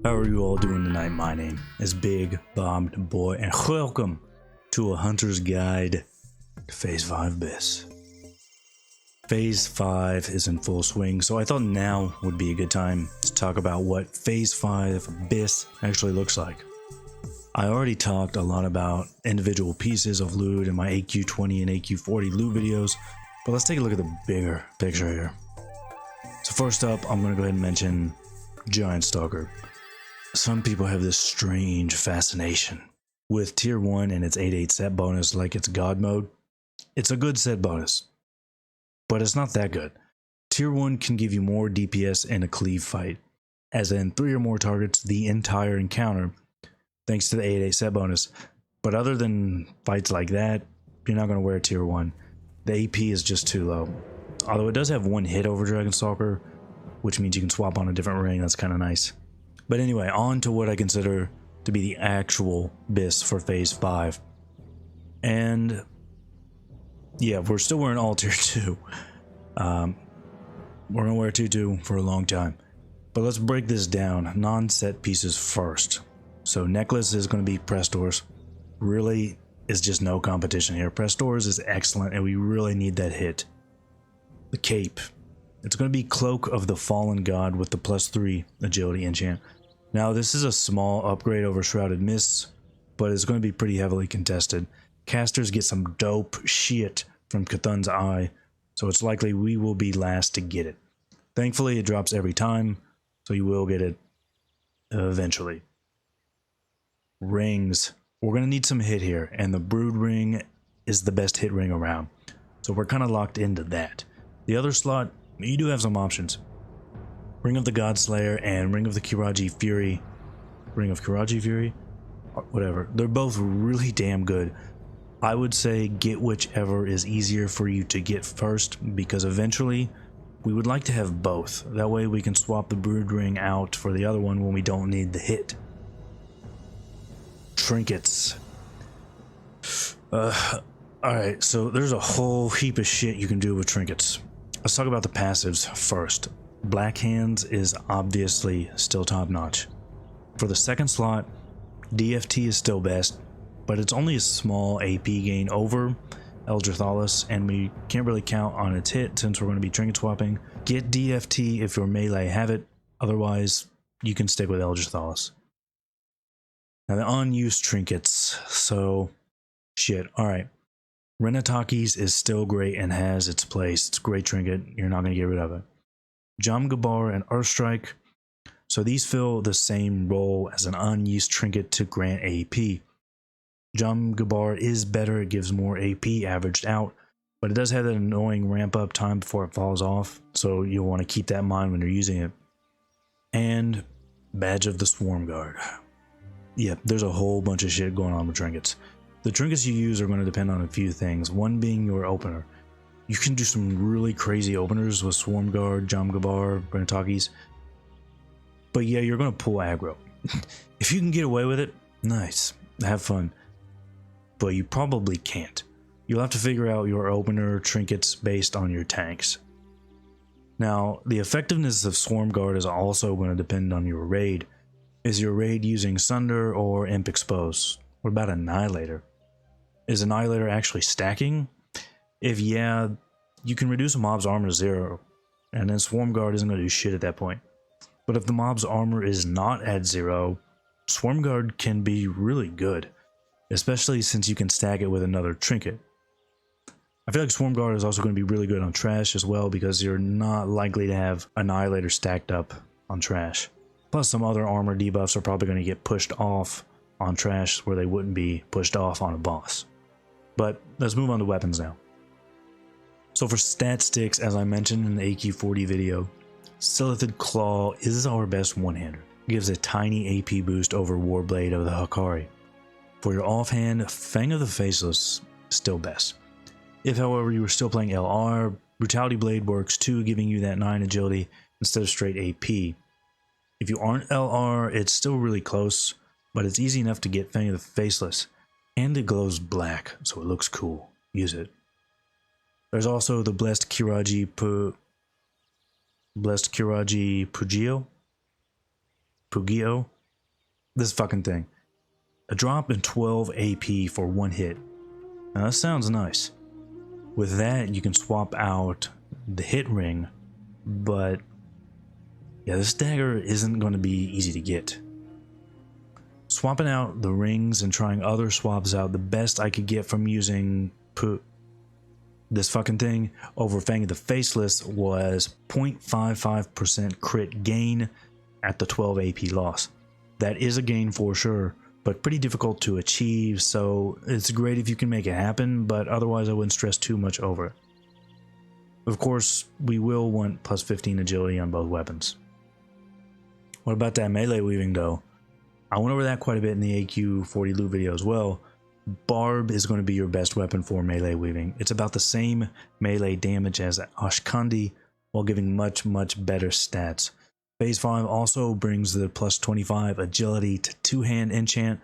How are you all doing tonight? My name is Bigbobbedboi, and welcome to a Hunter's Guide to Phase 5 BIS. Phase 5 is in full swing, so I thought now would be a good time to talk about what Phase 5 BIS actually looks like. I already talked a lot about individual pieces of loot in my AQ20 and AQ40 loot videos, but let's take a look at the bigger picture here. So first up, I'm going to go ahead and mention Giant Stalker. Some people have this strange fascination with tier 1 and its 8/8 set bonus like it's god mode. It's a good set bonus, but it's not that good. Tier 1 can give you more DPS in a cleave fight, as in 3 or more targets the entire encounter, thanks to the 8/8 set bonus. But other than fights like that, you're not going to wear tier 1. The AP is just too low. Although it does have one hit over Dragon Stalker, which means you can swap on a different ring. That's kind of nice. But anyway, on to what I consider to be the actual BIS for Phase 5. And yeah, we're still wearing all tier 2. We're going to wear tier 2 for a long time. But let's break this down. Non-set pieces first. So necklace is going to be press doors. Really is just no competition here. Press doors is excellent and we really need that hit. The cape. It's going to be Cloak of the Fallen God with the +3 agility enchant. Now this is a small upgrade over Shrouded Mists, but it's going to be pretty heavily contested. Casters get some dope shit from Cthulhu's Eye, so it's likely we will be last to get it. Thankfully it drops every time, so you will get it eventually. Rings. We're going to need some hit here, and the Brood Ring is the best hit ring around, so we're kind of locked into that. The other slot, you do have some options. Ring of the Godslayer and Ring of the Kiraji Fury. Ring of Kiraji Fury? Whatever. They're both really damn good. I would say get whichever is easier for you to get first, because eventually we would like to have both. That way we can swap the Brood Ring out for the other one when we don't need the hit. Trinkets. Alright, so there's a whole heap of shit you can do with trinkets. Let's talk about the passives first. Black Hands is obviously still top notch. For the second slot, DFT is still best, but it's only a small AP gain over Eldrithalis, and we can't really count on its hit since we're going to be trinket swapping. Get DFT if your melee have it, otherwise you can stick with Eldrithalis. Now the unused trinkets, so shit, alright. Renataki's is still great and has its place. It's a great trinket, you're not going to get rid of it. Jomgabar and Earthstrike. So these fill the same role as an unused trinket to grant AP. Jomgabar is better, it gives more AP averaged out, but it does have that annoying ramp up time before it falls off, so you'll want to keep that in mind when you're using it. And Badge of the Swarmguard. Yeah, there's a whole bunch of shit going on with trinkets. The trinkets you use are going to depend on a few things, one being your opener. You can do some really crazy openers with Swarmguard, Jomgabar, Renataki's. But yeah, you're going to pull aggro. If you can get away with it, nice. Have fun. But you probably can't. You'll have to figure out your opener trinkets based on your tanks. Now, the effectiveness of Swarmguard is also going to depend on your raid. Is your raid using Sunder or Imp Expose? What about Annihilator? Is Annihilator actually stacking? If yeah, you can reduce a mob's armor to 0, and then Swarmguard isn't going to do shit at that point. But if the mob's armor is not at 0, Swarmguard can be really good, especially since you can stack it with another trinket. I feel like Swarmguard is also going to be really good on trash as well, because you're not likely to have Annihilator stacked up on trash. Plus some other armor debuffs are probably going to get pushed off on trash where they wouldn't be pushed off on a boss. But let's move on to weapons now. So for stat sticks, as I mentioned in the AQ40 video, Silithid Claw is our best one-hander. It gives a tiny AP boost over Warblade of the Hakari. For your offhand, Fang of the Faceless is still best. If however you were still playing LR, Brutality Blade works too, giving you that 9 agility instead of straight AP. If you aren't LR, it's still really close, but it's easy enough to get Fang of the Faceless. And it glows black, so it looks cool. Use it. There's also the Blessed Kiraji Pugio. Pugio. This fucking thing. A drop in 12 AP for one hit. Now that sounds nice. With that, you can swap out the hit ring, but yeah, this dagger isn't going to be easy to get. Swapping out the rings and trying other swaps out, the best I could get from using this fucking thing over Fang of the Faceless was 0.55% crit gain at the 12 AP loss. That is a gain for sure, but pretty difficult to achieve, so it's great if you can make it happen, but otherwise I wouldn't stress too much over it. Of course, we will want plus 15 agility on both weapons. What about that melee weaving though? I went over that quite a bit in the AQ40 loot video as well. Barb is going to be your best weapon for melee weaving. It's about the same melee damage as Ashkandi while giving much better stats. Phase 5 also brings the plus 25 agility to two-hand enchant,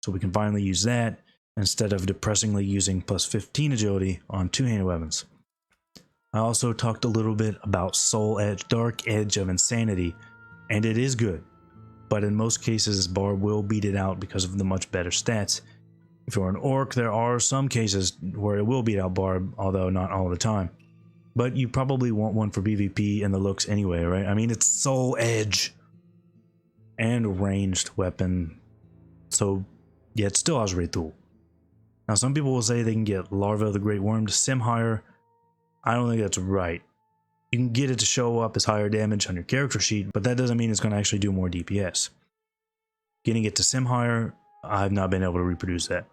so we can finally use that instead of depressingly using plus 15 agility on two-handed weapons. I also talked a little bit about Soul Edge, Dark Edge of Insanity, and it is good, but in most cases Barb will beat it out because of the much better stats. If you're an orc, there are some cases where it will beat out Barb, although not all the time. But you probably want one for PvP and the looks anyway, right? I mean, it's Soul Edge and ranged weapon, so yeah, it still has Rethul. Now, some people will say they can get Larva of the Great Worm to sim higher. I don't think that's right. You can get it to show up as higher damage on your character sheet, but that doesn't mean it's going to actually do more DPS. Getting it to sim higher, I've not been able to reproduce that.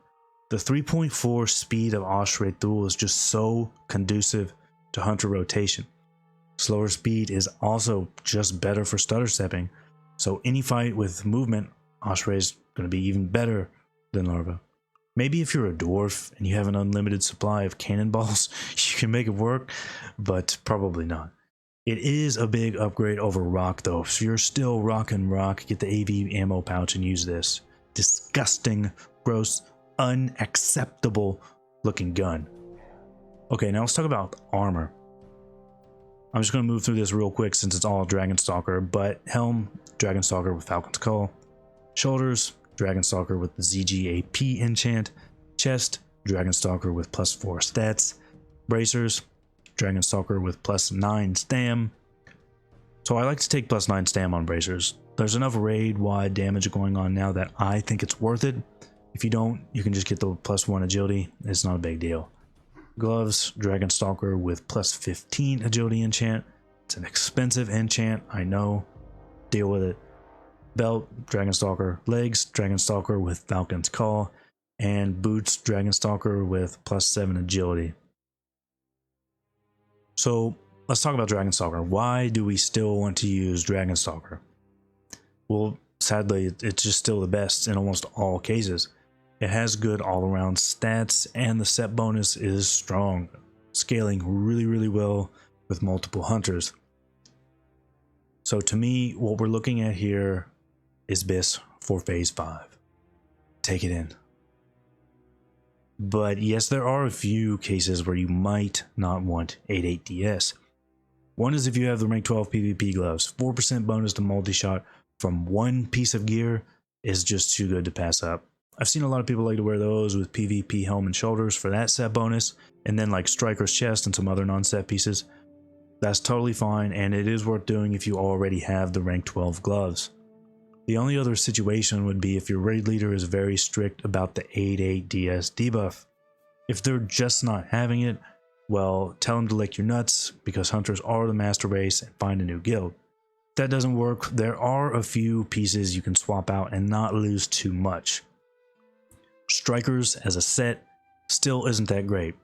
The 3.4 speed of Ash Rethul is just so conducive to hunter rotation. Slower speed is also just better for stutter stepping, so any fight with movement, Ashray is going to be even better than Larva. Maybe if you're a dwarf and you have an unlimited supply of cannonballs, you can make it work, but probably not. It is a big upgrade over Rock though, so you're still rocking Rock, get the AV ammo pouch and use this disgusting, gross, unacceptable looking gun. Okay, now let's talk about armor. I'm just going to move through this real quick since it's all Dragon Stalker, but helm, Dragon Stalker with Falcon's Call. Shoulders, Dragon Stalker with the ZGAP enchant. Chest, Dragon Stalker with plus 4 stats. Bracers, Dragon Stalker with plus 9 stam. So I like to take plus 9 stam on bracers. There's enough raid-wide damage going on now that I think it's worth it. If you don't, you can just get the plus 1 agility. It's not a big deal. Gloves, Dragon Stalker with plus 15 agility enchant. It's an expensive enchant, I know. Deal with it. Belt, Dragon Stalker. Legs, Dragon Stalker with Falcon's Call. And boots, Dragon Stalker with plus 7 agility. So let's talk about Dragon Stalker. Why do we still want to use Dragon Stalker? Well, sadly, it's just still the best in almost all cases. It has good all-around stats, and the set bonus is strong, scaling really well with multiple hunters. So to me, what we're looking at here is BIS for Phase 5. Take it in. But yes, there are a few cases where you might not want 8.8 DS. One is if you have the rank 12 PvP gloves. 4% bonus to multi-shot from one piece of gear is just too good to pass up. I've seen a lot of people like to wear those with PvP helm and shoulders for that set bonus, and then like Striker's chest and some other non-set pieces. That's totally fine, and it is worth doing if you already have the rank 12 gloves. The only other situation would be if your raid leader is very strict about the 8.8 DS debuff. If they're just not having it, well, tell them to lick your nuts, because hunters are the master race and find a new guild. If that doesn't work, there are a few pieces you can swap out and not lose too much. Strikers as a set still isn't that great.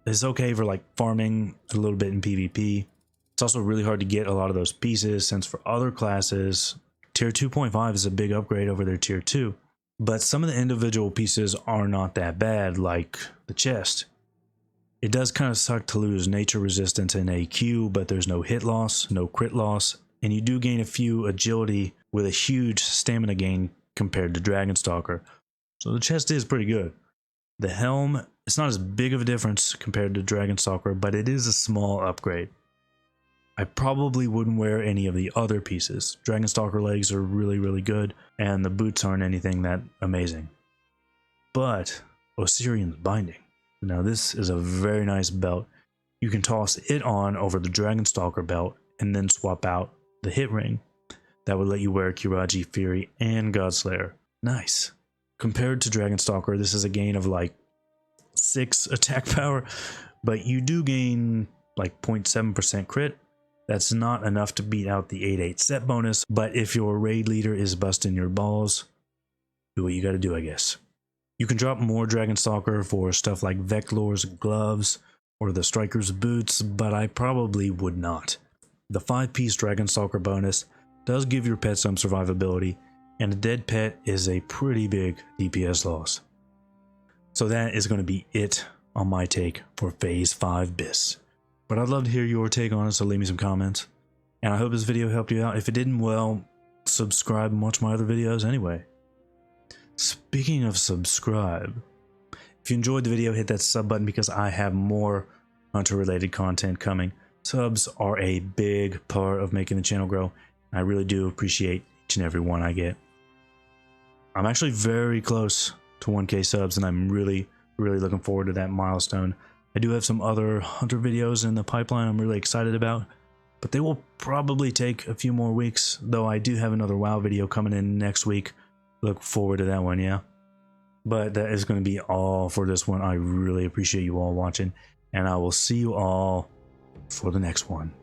It's okay for like farming a little bit in PvP. It's also really hard to get a lot of those pieces, since for other classes, tier 2.5 is a big upgrade over their tier 2. But some of the individual pieces are not that bad, like the chest. It does kind of suck to lose nature resistance in AQ, but there's no hit loss, no crit loss, and you do gain a few agility with a huge stamina gain compared to Dragon Stalker. So the chest is pretty good. The helm, it's not as big of a difference compared to Dragon Stalker, but it is a small upgrade. I probably wouldn't wear any of the other pieces. Dragonstalker legs are really, really good, and the boots aren't anything that amazing. But Osirian's Binding. Now this is a very nice belt. You can toss it on over the Dragonstalker belt and then swap out the hit ring. That would let you wear Kiraji, Fury, and Godslayer. Nice. Compared to Dragonstalker, this is a gain of like 6 attack power, but you do gain like 0.7% crit. That's not enough to beat out the 8/8 set bonus, but if your raid leader is busting your balls, do what you gotta do, I guess. You can drop more Dragonstalker for stuff like Veclor's gloves or the Striker's boots, but I probably would not. The 5-piece Dragonstalker bonus does give your pet some survivability, and a dead pet is a pretty big DPS loss. So that is going to be it on my take for Phase 5 BIS. But I'd love to hear your take on it, so leave me some comments. And I hope this video helped you out. If it didn't, well, subscribe and watch my other videos anyway. Speaking of subscribe, if you enjoyed the video, hit that sub button because I have more hunter-related content coming. Subs are a big part of making the channel grow. I really do appreciate each and every one I get. I'm actually very close to 1K subs, and I'm really looking forward to that milestone. I do have some other hunter videos in the pipeline I'm really excited about, but they will probably take a few more weeks, though I do have another WoW video coming in next week. Look forward to that one, yeah. But that is going to be all for this one. I really appreciate you all watching, and I will see you all for the next one.